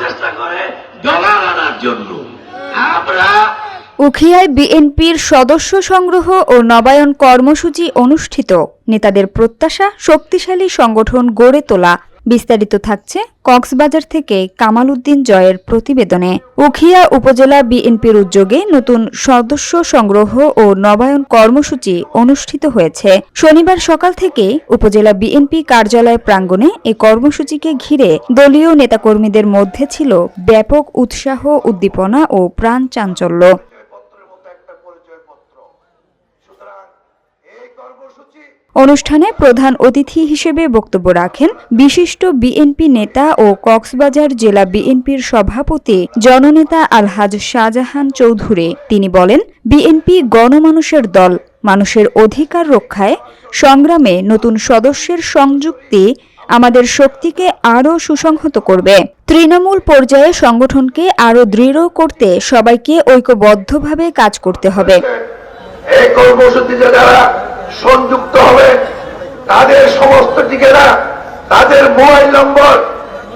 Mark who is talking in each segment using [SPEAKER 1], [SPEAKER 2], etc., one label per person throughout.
[SPEAKER 1] চেষ্টা করে ডলার আনার জন্য। আমরা
[SPEAKER 2] উখিয়ায় বিএনপির সদস্য সংগ্রহ ও নবায়ন কর্মসূচি অনুষ্ঠিত। নেতাদের প্রত্যাশা শক্তিশালী সংগঠন গড়ে তোলা। বিস্তারিত থাকছে কক্সবাজার থেকে কামাল উদ্দিন জয়ের প্রতিবেদনে। উখিয়া উপজেলা বিএনপির উদ্যোগে নতুন সদস্য সংগ্রহ ও নবায়ন কর্মসূচি অনুষ্ঠিত হয়েছে। শনিবার সকাল থেকে উপজেলা বিএনপি কার্যালয় প্রাঙ্গণে এই কর্মসূচিকে ঘিরে দলীয় নেতাকর্মীদের মধ্যে ছিল ব্যাপক উৎসাহ, উদ্দীপনা ও প্রাণ চাঞ্চল্য। অনুষ্ঠানে প্রধান অতিথি হিসেবে বক্তব্য রাখেন বিশিষ্ট বিএনপি নেতা ও কক্সবাজার জেলা বিএনপির সভাপতি জননেতা আলহাজ শাহজাহান চৌধুরী। তিনি বলেন, বিএনপি গণমানুষের দল। মানুষের অধিকার রক্ষায় সংগ্রামে নতুন সদস্যের সংযুক্তি আমাদের শক্তিকে আরও সুসংহত করবে। তৃণমূল পর্যায়ে সংগঠনকে আরও দৃঢ় করতে সবাইকে ঐক্যবদ্ধভাবে কাজ করতে হবে।
[SPEAKER 1] এই কর্মসূচিতে যারা সংযুক্ত হবে তাদের সমস্ত ঠিকানা, তাদের মোবাইল নম্বর,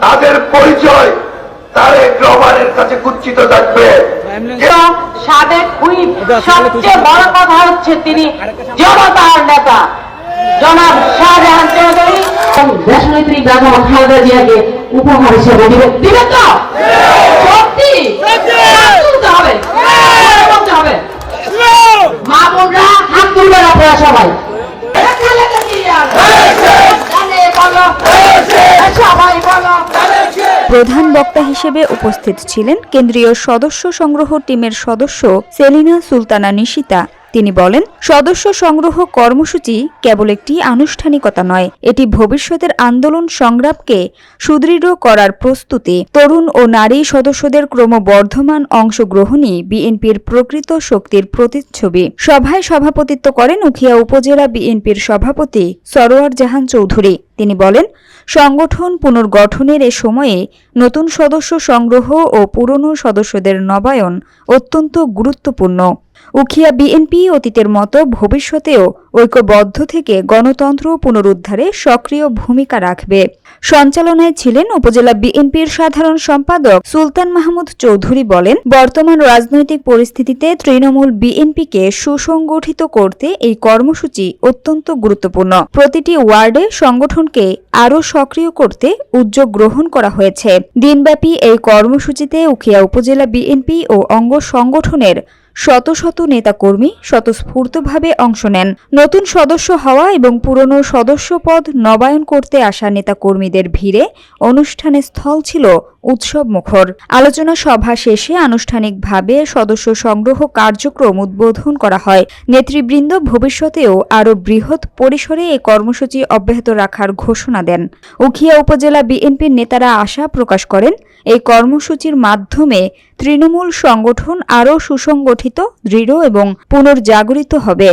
[SPEAKER 1] তাদের পরিচয় তারেক রহমানের কাছে কুচ্ছিত থাকবে।
[SPEAKER 3] সাবেক হুইপ, সবচেয়ে বড় কথা হচ্ছে তিনি জনতার নেতা জনাব শাহজাহান চৌধুরী দেশনেত্রী বেগম খালেদা জিয়াকে উপহার হিসেবে দিবেন তো? সত্যি তুলতে হবে, বলতে হবে। মা বোনরা হাত তুলবেন আপনারা সবাই।
[SPEAKER 2] প্রধান বক্তা হিসেবে উপস্থিত ছিলেন কেন্দ্রীয় সদস্য সংগ্রহ টিমের সদস্য সেলিনা সুলতানা নিশিতা। তিনি বলেন, সদস্য সংগ্রহ কর্মসূচি কেবল একটি আনুষ্ঠানিকতা নয়, এটি ভবিষ্যতের আন্দোলন সংগ্রামকে সুদৃঢ় করার প্রস্তুতি। তরুণ ও নারী সদস্যদের ক্রমবর্ধমান অংশগ্রহণই বিএনপির প্রকৃত শক্তির প্রতিচ্ছবি। সভায় সভাপতিত্ব করেন উখিয়া উপজেলা বিএনপির সভাপতি সরোয়ার জাহান চৌধুরী। তিনি বলেন, সংগঠন পুনর্গঠনের এ সময়ে নতুন সদস্য সংগ্রহ ও পুরনো সদস্যদের নবায়ন অত্যন্ত গুরুত্বপূর্ণ। উখিয়া বিএনপি অতীতের মতো ভবিষ্যতেও ঐক্যবদ্ধ থেকে গণতন্ত্র পুনরুদ্ধারে সক্রিয় ভূমিকা রাখবে। সঞ্চালনায় ছিলেন উপজেলা বিএনপির সাধারণ সম্পাদক সুলতান মাহমুদ চৌধুরী। বলেন, বর্তমান রাজনৈতিক পরিস্থিতিতে তৃণমূল বিএনপিকে সুসংগঠিত করতে এই কর্মসূচি অত্যন্ত গুরুত্বপূর্ণ। প্রতিটি ওয়ার্ডে সংগঠনকে আরও সক্রিয় করতে উদ্যোগ গ্রহণ করা হয়েছে। দিনব্যাপী এই কর্মসূচিতে উখিয়া উপজেলা বিএনপি ও অঙ্গ সংগঠনের শত শত নেতাকর্মী স্বতঃস্ফূর্তভাবে অংশ নেন। নতুন সদস্য হওয়া এবং পুরনো সদস্য পদ নবায়ন করতে আসা নেতাকর্মীদের ভিড়ে অনুষ্ঠানের স্থল ছিল উৎসব মুখর। আলোচনা সভা শেষে আনুষ্ঠানিকভাবে সদস্য সংগ্রহ কার্যক্রম উদ্বোধন করা হয়। নেতৃবৃন্দ ভবিষ্যতেও আরও বৃহৎ পরিসরে এই কর্মসূচি অব্যাহত রাখার ঘোষণা দেন। উখিয়া উপজেলা বিএনপির নেতারা আশা প্রকাশ করেন, এই কর্মসূচির মাধ্যমে তৃণমূল সংগঠন আরও সুসংগঠিত, দৃঢ় এবং পুনর্জাগরিত হবে।